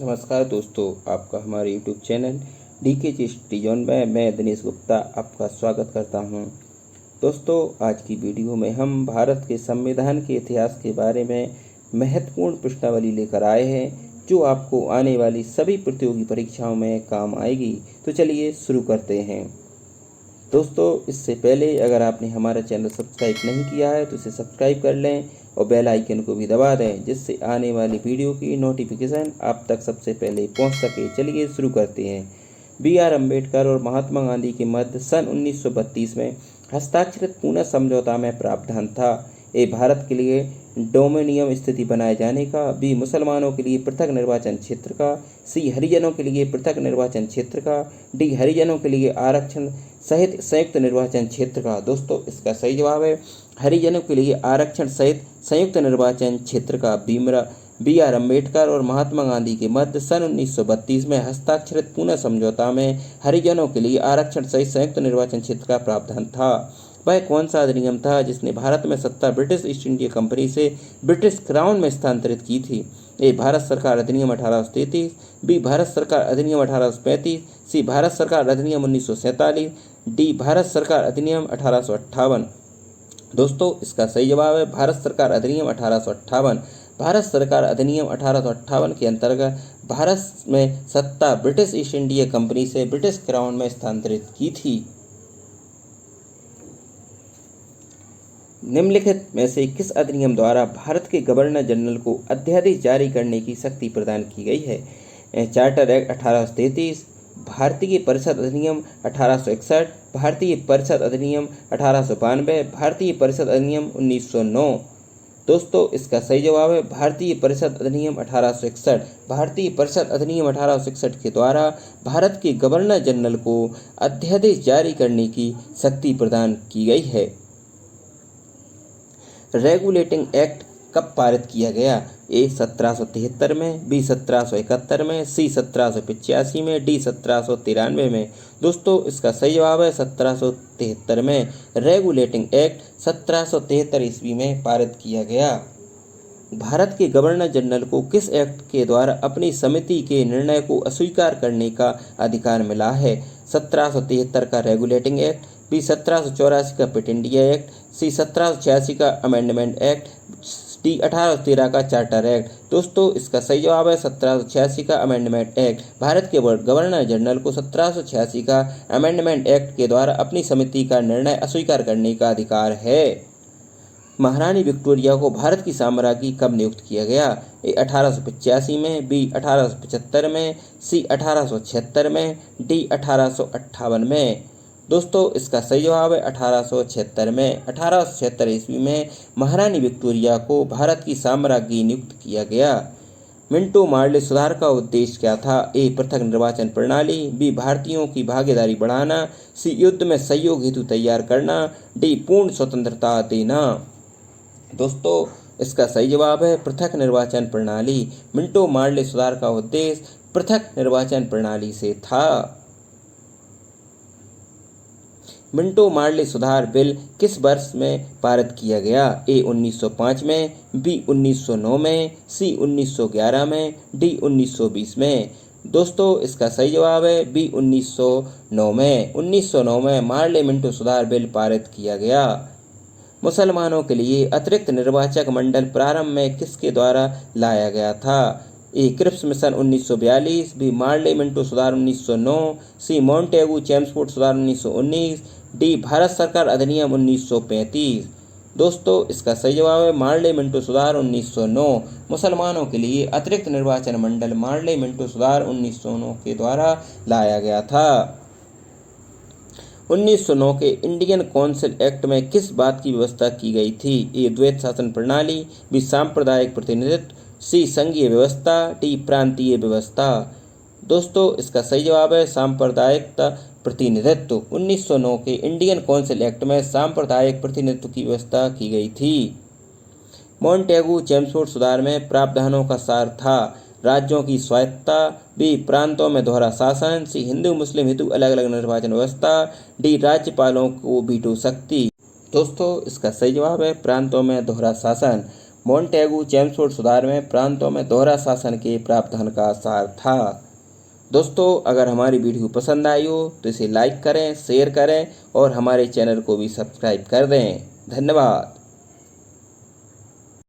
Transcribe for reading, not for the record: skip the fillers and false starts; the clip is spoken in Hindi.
नमस्कार दोस्तों, आपका हमारे YouTube चैनल डीके जी स्टडी जोन में मैं दिनेश गुप्ता आपका स्वागत करता हूं। दोस्तों, आज की वीडियो में हम भारत के संविधान के इतिहास के बारे में महत्वपूर्ण प्रश्नावली लेकर आए हैं, जो आपको आने वाली सभी प्रतियोगी परीक्षाओं में काम आएगी। तो चलिए शुरू करते हैं। दोस्तों, इससे पहले अगर आपने हमारा चैनल सब्सक्राइब नहीं किया है तो इसे सब्सक्राइब कर लें और बेल आइकन को भी दबा दें, जिससे आने वाली वीडियो की नोटिफिकेशन आप तक सबसे पहले पहुंच सके। चलिए शुरू करते हैं। B.R. अम्बेडकर और महात्मा गांधी के मध्य सन 1932 में हस्ताक्षरित पुनः समझौता में प्रावधान था। ए भारत के लिए डोमिनियन स्थिति बनाए जाने का, बी मुसलमानों के लिए पृथक निर्वाचन क्षेत्र का, सी हरिजनों के लिए पृथक निर्वाचन क्षेत्र का, डी हरिजनों के लिए आरक्षण सहित संयुक्त निर्वाचन क्षेत्र का। दोस्तों, इसका सही जवाब है हरिजनों के लिए आरक्षण सहित संयुक्त निर्वाचन क्षेत्र का। B.R. अम्बेडकर और महात्मा गांधी के मध्य सन 1932 में हस्ताक्षरित पुनः समझौता में हरिजनों के लिए आरक्षण सहित संयुक्त निर्वाचन क्षेत्र का प्रावधान था। वह कौन सा अधिनियम था जिसने भारत में सत्ता ब्रिटिश ईस्ट इंडिया कंपनी से ब्रिटिश क्राउन में स्थानांतरित की थी? ए भारत सरकार अधिनियम 1833, बी भारत सरकार अधिनियम 1835, सी भारत सरकार अधिनियम 1947, डी भारत सरकार अधिनियम 1858। दोस्तों, इसका सही जवाब है भारत सरकार अधिनियम 1858। भारत सरकार अधिनियम 1858 के अंतर्गत भारत में सत्ता ब्रिटिश ईस्ट इंडिया कंपनी से ब्रिटिश क्राउन में स्थानांतरित की थी। निम्नलिखित में से किस अधिनियम द्वारा भारत के गवर्नर जनरल को अध्यादेश जारी करने की शक्ति प्रदान की गई है? चार्टर एक्ट 1833, भारतीय परिषद अधिनियम 1861, भारतीय परिषद अधिनियम 1892, भारतीय परिषद अधिनियम 1909। दोस्तों, इसका सही जवाब है भारतीय परिषद अधिनियम 1861। भारतीय परिषद अधिनियम 1861 के द्वारा भारत के गवर्नर जनरल को अध्यादेश जारी करने की शक्ति प्रदान की गई है। रेगुलेटिंग एक्ट कब पारित किया गया? ए 1773 में, बी 1771 में, सी 1785 में, डी 1793 में। दोस्तों, इसका सही जवाब है 1773 में। रेगुलेटिंग एक्ट 1773 ईस्वी में पारित किया गया। भारत के गवर्नर जनरल को किस एक्ट के द्वारा अपनी समिति के निर्णय को अस्वीकार करने का अधिकार मिला है? 1773 का रेगुलेटिंग एक्ट, बी 1784 का पिट इंडिया एक्ट, सी 1786 का अमेंडमेंट एक्ट, डी 1813 का चार्टर एक्ट। दोस्तों, इसका सही जवाब है 1786 का अमेंडमेंट एक्ट। भारत के गवर्नर जनरल को 1786 का अमेंडमेंट एक्ट के द्वारा अपनी समिति का निर्णय अस्वीकार करने का अधिकार है। महारानी विक्टोरिया को भारत की साम्राज्ञी कब नियुक्त किया गया? ए 1885 में, बी 1875 में, सी 1876 में, डी 1858 में। दोस्तों, इसका सही जवाब है 1876 में। 1876 ईस्वी में महारानी विक्टोरिया को भारत की साम्राज्ञी नियुक्त किया गया। मिंटो मार्ले सुधार का उद्देश्य क्या था? ए पृथक निर्वाचन प्रणाली, बी भारतीयों की भागीदारी बढ़ाना, सी युद्ध में सहयोग हेतु तैयार करना, डी पूर्ण स्वतंत्रता देना। दोस्तों, इसका सही जवाब है पृथक निर्वाचन प्रणाली। मिंटो मार्ले सुधार का उद्देश्य पृथक निर्वाचन प्रणाली से था। मिंटो मार्ले सुधार बिल किस वर्ष में पारित किया गया? ए 1905 में, बी 1909 में, सी 1911 में, डी 1920 में। दोस्तों, इसका सही जवाब है बी 1909 में। 1909 में मार्ले मिंटो सुधार बिल पारित किया गया। मुसलमानों के लिए अतिरिक्त निर्वाचक मंडल प्रारंभ में किसके द्वारा लाया गया था? A Cripps mission 1942, B Morley Minto सुधार 1909, सी मॉन्टेगू चेम्सफोर्ड सुधार 1919, डी भारत सरकार अधिनियम 1935। दोस्तों, इसका सही जवाब है मार्ले मिंटो सुधार 1909। मुसलमानों के लिए अतिरिक्त निर्वाचन मंडल मार्ले मिंटो सुधार 1909 के द्वारा लाया गया था। 1909 के इंडियन काउंसिल एक्ट में किस बात की व्यवस्था की गई थी? ए द्वैत शासन प्रणाली, बी सांप्रदायिक प्रतिनिधित्व, सी संघीय व्यवस्था, डी प्रांतीय व्यवस्था। दोस्तों, इसका सही जवाब है सांप्रदायिक प्रतिनिधित्व। 1909 के इंडियन काउंसिल एक्ट में सांप्रदायिक प्रतिनिधित्व की व्यवस्था की गई थी। मॉन्टेगू चेम्सफोर्ड सुधार में प्रावधानों का सार था राज्यों की स्वायत्तता, बी प्रांतों में दोहरा शासन, सी हिंदू मुस्लिम हेतु अलग अलग निर्वाचन व्यवस्था, डी राज्यपालों को वीटो शक्ति। दोस्तों, इसका सही जवाब है प्रांतों में दोहरा शासन। मोंटेगू चेम्सफोर्ड सुधार में प्रांतों में दोहरा शासन के प्रावधान का सार था। दोस्तों, अगर हमारी वीडियो पसंद आई हो तो इसे लाइक करें, शेयर करें और हमारे चैनल को भी सब्सक्राइब कर दें। धन्यवाद।